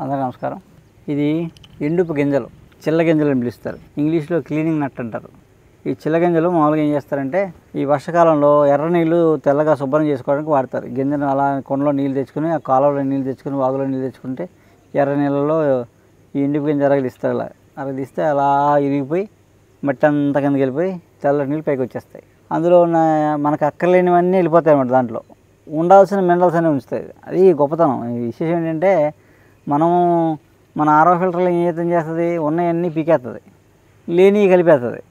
అందరికీ నమస్కారం. ఇది ఎండుపు గింజలు, చిల్ల గింజలు అని పిలుస్తారు. ఇంగ్లీష్లో క్లీనింగ్ నట్ అంటారు. ఈ చిల్ల గింజలు మామూలుగా ఏం చేస్తారంటే ఈ వర్షాకాలంలో ఎర్ర నీళ్ళు తెల్లగా శుభ్రం చేసుకోవడానికి వాడతారు. గింజను అలా కొండలో నీళ్ళు తెచ్చుకుని, ఆ కాలువలో నీళ్ళు తెచ్చుకుని, వాగులో నీళ్ళు తెచ్చుకుంటే ఎర్ర నీళ్ళలో ఈ ఎండుపు గింజ అరగలిస్తారు. అరగలిస్తే అలా ఇరిగిపోయి మట్టి అంతా కిందకి వెళ్ళిపోయి తెల్ల నీళ్ళు పైకి వచ్చేస్తాయి. అందులో ఉన్న మనకు అక్కర్లేనివన్నీ వెళ్ళిపోతాయి అన్నమాట. దాంట్లో ఉండాల్సిన మినరల్స్ అనేవి ఉంచుతాయి. అది గొప్పతనం. ఈ విశేషం ఏంటంటే మన ఆరో ఫిల్టర్లో ఏం చేస్తుంది, ఉన్నవన్నీ పీకేస్తుంది, లేని కలిపేస్తుంది.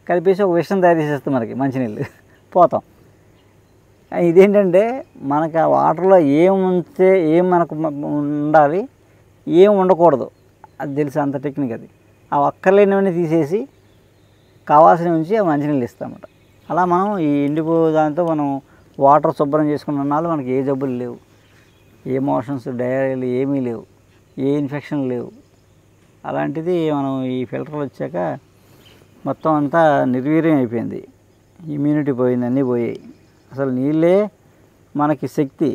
కలిపేసి ఒక విషయం తయారు చేసేస్తుంది మనకి మంచినీళ్ళు పోతాం. ఇదేంటంటే మనకు ఆ వాటర్లో ఏం ఉంటే ఏం మనకు ఉండాలి, ఏం ఉండకూడదు అది తెలుసు. అంత టెక్నిక్ అది. ఆ అక్కర్లేనివన్నీ తీసేసి కావాల్సినవి ఉంచి ఆ మంచినీళ్ళు ఇస్తామన్నమాట. అలా మనం ఈ ఎండిపో దాంతో మనం వాటర్ శుభ్రం చేసుకున్న నాళ్ళు మనకి ఏ జబ్బులు లేవు, ఏ మోషన్స్ డయేరియాలు ఏమీ లేవు, ఏ ఇన్ఫెక్షన్ లేవు. అలాంటిది మనం ఈ ఫిల్టర్లు వచ్చాక మొత్తం అంతా నిర్వీర్యం అయిపోయింది. ఇమ్యూనిటీ పోయింది, అన్నీ పోయాయి. అసలు నీళ్ళే మనకి శక్తి,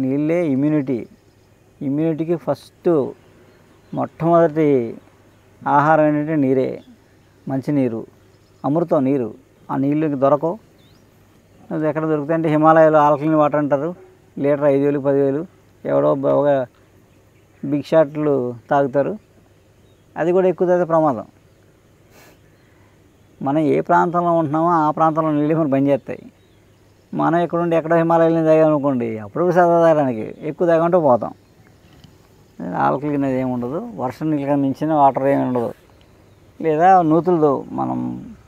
నీళ్ళే ఇమ్యూనిటీకి ఫస్ట్ మొట్టమొదటి ఆహారం ఏంటంటే నీరే. మంచినీరు, అమృతం నీరు. ఆ నీళ్ళు దొరకవు. అది ఎక్కడ దొరుకుతాయంటే హిమాలయాలో ఆల్కలీన్ వాటర్ అంటారు. లీటర్ 5,000 10,000 ఎవడో ఒక బిగ్ షాట్లు తాగుతారు. అది కూడా ఎక్కువ తాగితే ప్రమాదం. మనం ఏ ప్రాంతంలో ఉంటున్నామో ఆ ప్రాంతంలో నీళ్ళు మనకు పనిచేస్తాయి. మనం ఎక్కడుండి ఎక్కడో హిమాలయాలని తాగామనుకోండి, అప్పుడు సరదా తాగడానికి ఎక్కువ తాగమంటే పోతాం. ఆల్కలీన్ అది ఏమి ఉండదు. వర్షం నీళ్ళగా మించిన వాటర్ ఏమి ఉండదు. లేదా నూతులతో మనం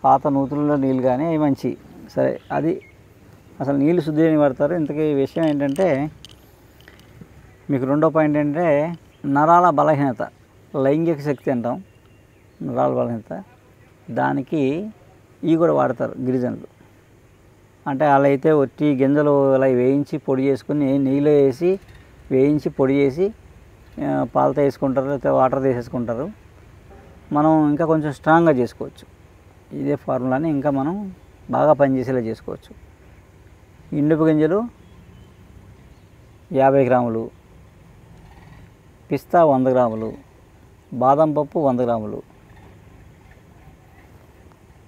పాత నూతుల్లో నీళ్ళు కానీ అవి మంచి సరే. అది అసలు నీళ్ళు శుద్ధి అని పడతారు. ఇంతకీ విషయం ఏంటంటే మీకు రెండో పాయింట్ ఏంటంటే నరాల బలహీనత, లైంగిక శక్తి అంటాం. నరాల బలహీనత దానికి ఇవి కూడా వాడతారు గిరిజనులు. అంటే అలా అయితే ఒట్టి గింజలు ఇలా వేయించి పొడి చేసుకుని నీళ్ళు వేసి వేయించి పొడి చేసి పాలతో వేసుకుంటారు, లేకపోతే వాటర్ వేసేసుకుంటారు. మనం ఇంకా కొంచెం స్ట్రాంగ్గా చేసుకోవచ్చు. ఇదే ఫార్ములాని ఇంకా మనం బాగా పనిచేసేలా చేసుకోవచ్చు. ఎండుపు గింజలు 50 గ్రాములు, పిస్తా 100 గ్రాములు, బాదం పప్పు 100 గ్రాములు,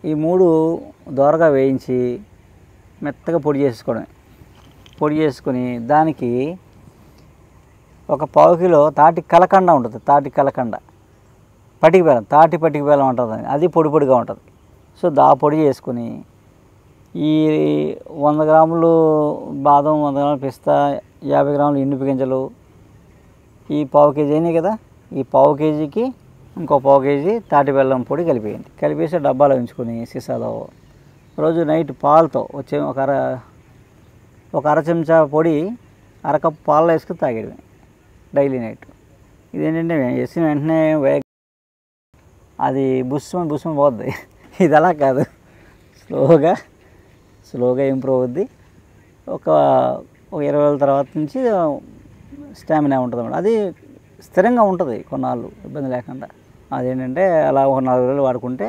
ఈ 3 దోరగా వేయించి మెత్తగా పొడి చేసుకోవడమే. పొడి చేసుకొని దానికి ఒక 1/4 కిలో తాటి కలకండ ఉంటుంది. తాటి కలకండ, పటిక బెల్లం, తాటి పటిక బెల్లం ఉంటుంది. అది పొడి పొడిగా ఉంటుంది. సో పొడి చేసుకుని ఈ 100 గ్రాములు బాదం, 100 గ్రాములు పిస్తా, 50 గ్రాములు ఎండుపు గింజలు, ఈ 1/4 కేజీ అయినాయి కదా, ఈ 1/4 కేజీకి ఇంకో 1/4 కేజీ తాటి బెల్లం పొడి కలిపేయండి. కలిపేసి డబ్బాలో ఉంచుకొని సీసాలో రోజు నైట్ పాలతో వచ్చే ఒక అర చెంచా పొడి అరకప్పు పాలలో వేసుకుని తాగేయడమే డైలీ నైట్. ఇదేంటంటే వేసిన వెంటనే అది బుస్సుమని పోద్ది. ఇది అలా కాదు, స్లోగా ఇంప్రూవ్ అవుద్ది. ఒక 20 రోజుల తర్వాత నుంచి స్టామినా ఉంటుంది అన్నమాట. అది స్థిరంగా ఉంటుంది కొన్నాళ్ళు ఇబ్బంది లేకుండా. అదేంటంటే అలా ఒక 4 రోజులు వాడుకుంటే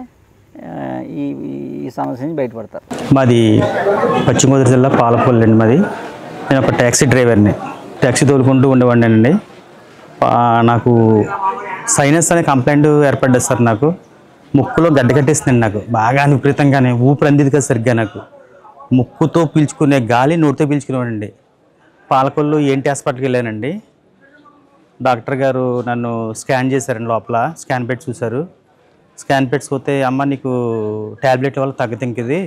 ఈ సమస్య నుంచి బయటపడతారు. మాది పశ్చిమ గోదావరి జిల్లా పాలకొల్లు అండి. మాది నేను ఒక ట్యాక్సీ డ్రైవర్ని, ట్యాక్సీ తోలుకుంటూ ఉండేవాడినండి. నాకు సైనస్ అనే కంప్లైంట్ ఏర్పడ్డది సార్. నాకు ముక్కులో గడ్డ కట్టేసిందండి. నాకు బాగా విపరీతంగానే ఊపిరి అందిది కదా సరిగ్గా. నాకు ముక్కుతో పీల్చుకునే గాలి నోటితో పీల్చుకునేవాడండి. పాలకొల్లు ఏంటి హాస్పిటల్కి వెళ్ళానండి. డాక్టర్ గారు నన్ను స్కాన్ చేశారండి. లోపల స్కాన్ పెట్టి చూశారు. స్కాన్ పెట్టుకోతే అమ్మ నీకు ట్యాబ్లెట్ వల్ల తగ్గతింకిది,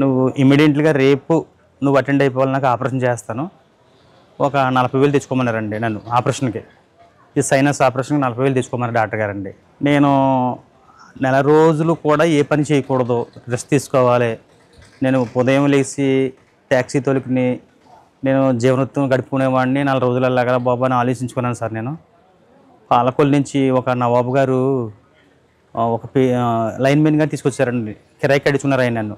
నువ్వు ఇమీడియట్గా రేపు నువ్వు అటెండ్ అయిపోవాలి, నాకు ఆపరేషన్ చేస్తాను, ఒక 40,000 తెచ్చుకోమన్నారండి నన్ను ఆపరేషన్కి. ఈ సైనస్ ఆపరేషన్కి 40,000 తెచ్చుకోమన్నారు డాక్టర్ గారండి. నేను నెల రోజులు కూడా ఏ పని చేయకూడదు, రెస్ట్ తీసుకోవాలి. నేను ఉదయం లేచి ట్యాక్సీ తోలుకుని నేను జీవనోత్తం గడుపుకునేవాడిని. 4 రోజులు అలాగా బాబు అని ఆలోచించుకున్నాను సార్. నేను పాలకొల్లు నుంచి ఒక నవాబు గారు ఒక లైన్మెన్గా తీసుకొచ్చారండి. కిరాయికి అడుచుకున్నారు ఆయన నన్ను.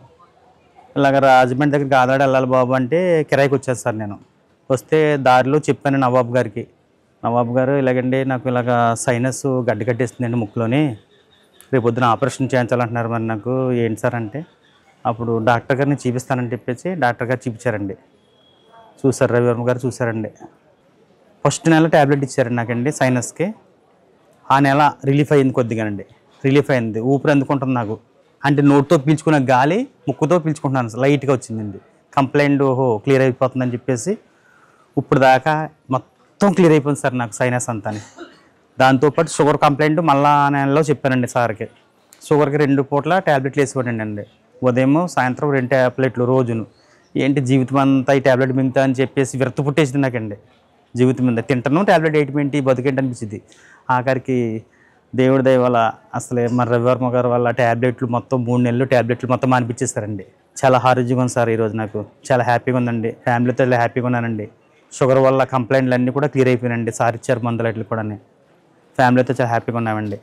ఇలాగ రాజమండ్రి దగ్గరికి ఆదాడ వెళ్ళాలి బాబు అంటే కిరాయికి వచ్చాను సార్. నేను వస్తే దారిలో చెప్పాను నవాబు గారికి, నవాబు గారు ఇలాగండి నాకు ఇలాగ సైనస్ గడ్డ కట్టేస్తుందండి ముక్కులోని, రేపు పొద్దున ఆపరేషన్ చేయించాలంటున్నారు, మరి నాకు ఏంటి సార్ అంటే అప్పుడు డాక్టర్ గారిని చూపిస్తానని చెప్పేసి డాక్టర్ గారు చూపించారండి. చూసారు, రవివర్మ గారు చూసారండి. ఫస్ట్ నెల ట్యాబ్లెట్ ఇచ్చారండి నాకండి సైనస్కి. ఆ నెల రిలీఫ్ అయింది కొద్దిగానండి, రిలీఫ్ అయింది. ఊపిరి అందుకుంటుంది నాకు, అంటే నోటితో పీల్చుకున్న గాలి ముక్కుతో పీల్చుకుంటున్నాను, లైట్గా వచ్చిందండి. కంప్లైంట్ ఓహో క్లియర్ అయిపోతుందని చెప్పేసి ఇప్పుడు దాకా మొత్తం క్లియర్ అయిపోయింది సార్ నాకు సైనస్ అంతా. దాంతోపాటు షుగర్ కంప్లైంట్ మళ్ళా నెలలో చెప్పానండి సార్కి. షుగర్కి 2 పూట్ల ట్యాబ్లెట్లు వేసిపోయానండి అండి, ఉదయం సాయంత్రం 2 ట్యాబ్లెట్లు రోజును. ఏంటి జీవితం అంతా ఈ ట్యాబ్లెట్ మిగతా అని చెప్పేసి విరక్తి పుట్టేసింది నాకండి. జీవితం మీద తింటాను ట్యాబ్లెట్ వేయటమేంటి, బతికేంటి అనిపించింది. ఆఖరికి దేవుడి దయ వల్ల అసలే మన రవివర్మ గారి వల్ల ట్యాబ్లెట్లు మొత్తం 3 నెలలు ట్యాబ్లెట్లు మొత్తం మానిపించేస్తారండి. చాలా ఆరోగ్యంగా ఉంది సార్ ఈరోజు, నాకు చాలా హ్యాపీగా ఉందండి. ఫ్యామిలీతో చాలా హ్యాపీగా ఉన్నానండి. షుగర్ వల్ల కంప్లైంట్లు అన్నీ కూడా క్లియర్ అయిపోయినాయండి. సార్ ఇచ్చారు మందులు అట్లు కూడా. ఫ్యామిలీతో చాలా హ్యాపీగా ఉన్నామండి.